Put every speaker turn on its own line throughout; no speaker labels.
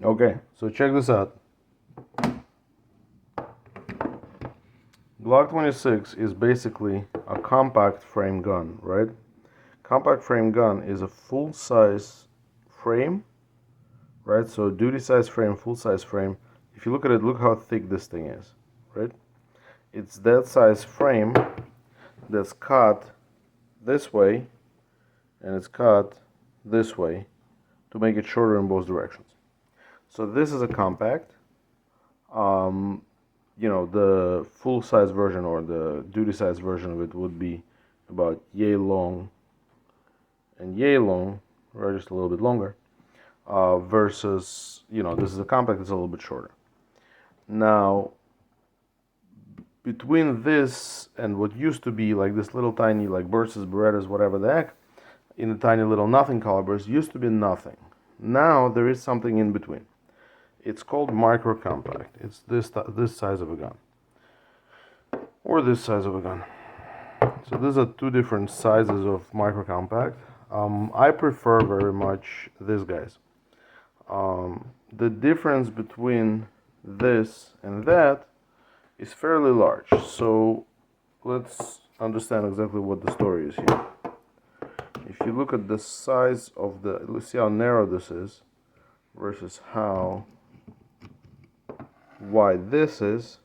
Okay, so check this out. Glock 26 is basically a compact frame gun, right? Compact frame gun is a full-size frame, right? So duty size frame, full-size frame. If you look at it, look how thick this thing is, right? It's that size frame that's cut this way and it's cut this way to make it shorter in both directions. So this is a compact. The full size version or the duty size version of it would be about yay long and yay long, or just a little bit longer, versus, this is a compact, it's a little bit shorter. Now, between this and what used to be like this little tiny, like Bursas, Berettas, whatever the heck, in the tiny little nothing calibers, used to be nothing. Now there is something in between. It's called microcompact. It's this size of a gun, or this size of a gun. So these are two different sizes of microcompact. I prefer very much these guys. The difference between this and that is fairly large. So let's understand exactly what the story is here. If you look at the size of let's see how narrow this is versus how wide this is,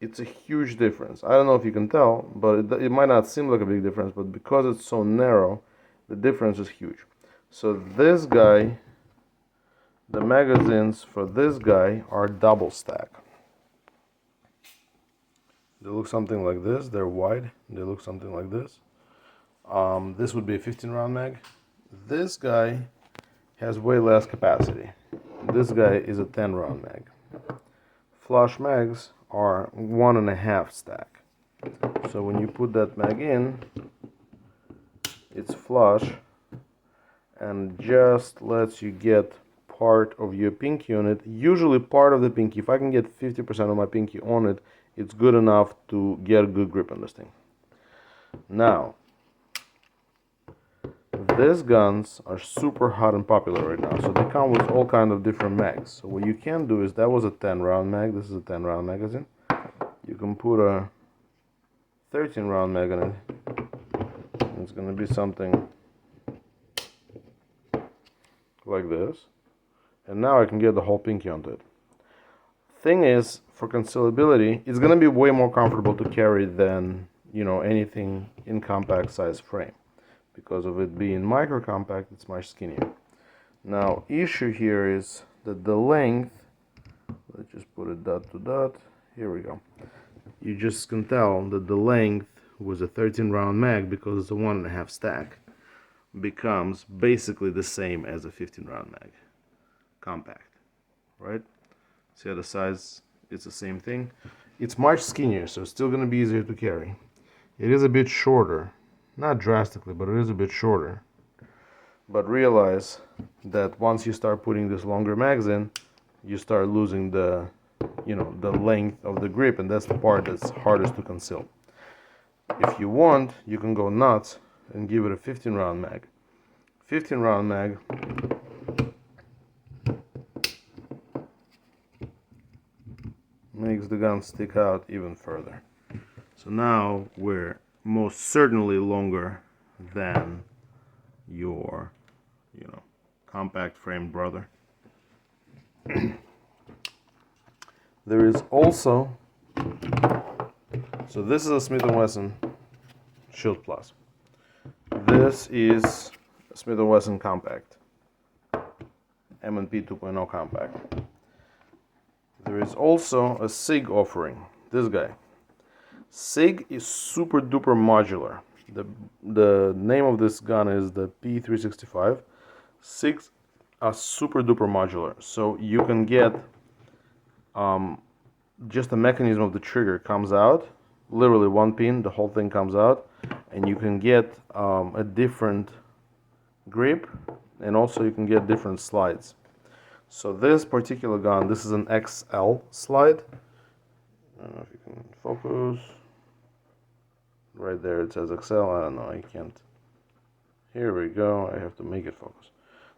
it's a huge difference. I don't know if you can tell, but it might not seem like a big difference, but because it's so narrow, the difference is huge. So this guy, the magazines for this guy are double stack. They look something like this. They're wide. They look something like this. This would be a 15 round mag. This guy has way less capacity. This guy is a 10 round mag. Flush mags are 1.5 stack. So when you put that mag in, it's flush and just lets you get part of your pinky on it. Usually part of the pinky. If I can get 50% of my pinky on it, it's good enough to get a good grip on this thing. Now, these guns are super hot and popular right now, so they come with all kind of different mags. So what you can do is, that was a 10 round mag, this is a 10 round magazine. You can put a 13 round mag in it. It's going to be something like this. And now I can get the whole pinky onto it. Thing is, for concealability, it's going to be way more comfortable to carry than, anything in compact size frame. Because of it being micro compact, it's much skinnier. Now, issue here is that the length, let's just put it dot to dot, here we go. You just can tell that the length was a 13 round mag, because it's a 1.5 stack, becomes basically the same as a 15 round mag compact, right? See how the size, it's the same thing. It's much skinnier, so it's still going to be easier to carry. It is a bit shorter, not drastically, but it is a bit shorter. But realize that once you start putting this longer mags in, you start losing the length of the grip, and that's the part that's hardest to conceal. If you want, you can go nuts and give it a 15 round mag. 15 round mag makes the gun stick out even further. So now we're most certainly longer than your, compact frame brother. There is also, so this is a Smith & Wesson Shield Plus. This is a Smith & Wesson Compact, m&p 2.0 Compact. There is also a SIG offering, this guy. SIG is super duper modular. The name of this gun is the p365. SIGs are super duper modular, so you can get just the mechanism of the trigger comes out, literally one pin, the whole thing comes out, and you can get a different grip, and also you can get different slides. So this particular gun, this is an XL slide. I don't know if you can focus. Right there it says XL. I don't know, I can't. Here we go. I have to make it focus.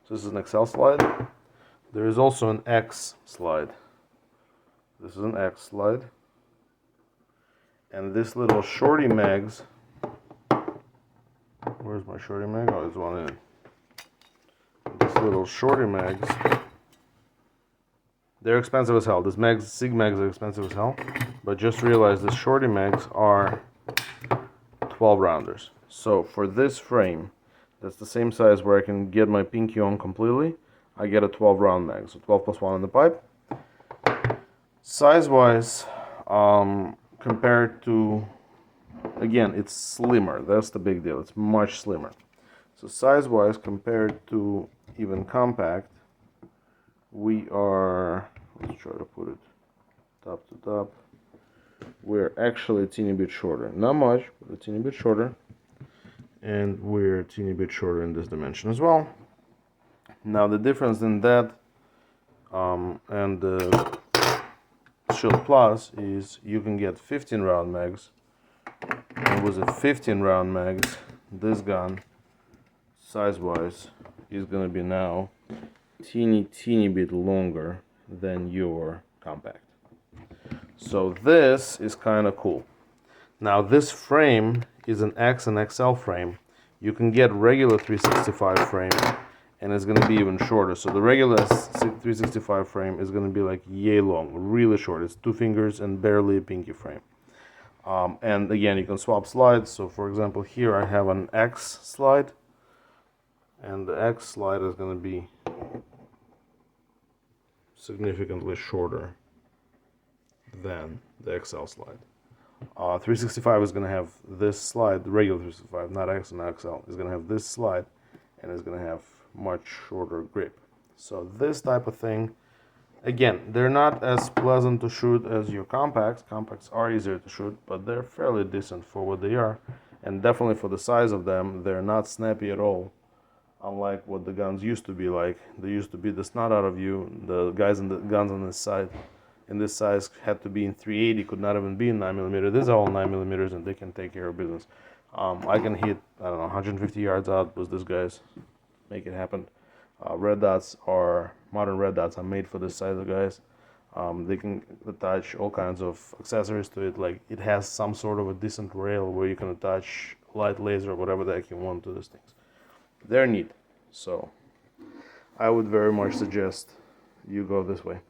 So this is an XL slide. There is also an X slide. This is an X slide. And this little shorty mags, where's my shorty mag? Oh, there's one in. This little shorty mags, they're expensive as hell. These mags, SIG mags are expensive as hell. But just realize the shorty mags are 12 rounders. So for this frame, that's the same size where I can get my pinky on completely. I get a 12 round mag, so 12 plus 1 in the pipe. Size wise, compared to, again, it's slimmer. That's the big deal. It's much slimmer. So size wise, compared to even compact, we are, let's try to put it top to top. We're actually a teeny bit shorter. Not much, but a teeny bit shorter. And we're a teeny bit shorter in this dimension as well. Now the difference in that and the Shield Plus is you can get 15 round mags. And with a 15 round mags, this gun, size wise, is going to be now teeny bit longer than your compact. So this is kind of cool. Now this frame is an X and XL frame. You can get regular 365 frame and it's going to be even shorter. So the regular 365 frame is going to be like yay long, really short. It's 2 fingers and barely a pinky frame. And again, you can swap slides. So for example, here I have an X slide, and the X slide is going to be significantly shorter than the XL slide. 365 is going to have this slide, the regular 365, not X and XL, is going to have this slide, and it's going to have much shorter grip. So this type of thing, again, they're not as pleasant to shoot as your compacts. Compacts are easier to shoot, but they're fairly decent for what they are, and definitely for the size of them, they're not snappy at all. Unlike what the guns used to be like. They used to be the snot out of you. The guys in the guns on this side, in this size, had to be in 380, could not even be in 9mm. These are all 9mm and they can take care of business. I can hit, I don't know, 150 yards out with these guys. Make it happen. Red dots are, modern red dots are made for this size of guys. They can attach all kinds of accessories to it, like it has some sort of a decent rail where you can attach light laser or whatever the heck you want to these things. They're neat, so I would very much suggest you go this way.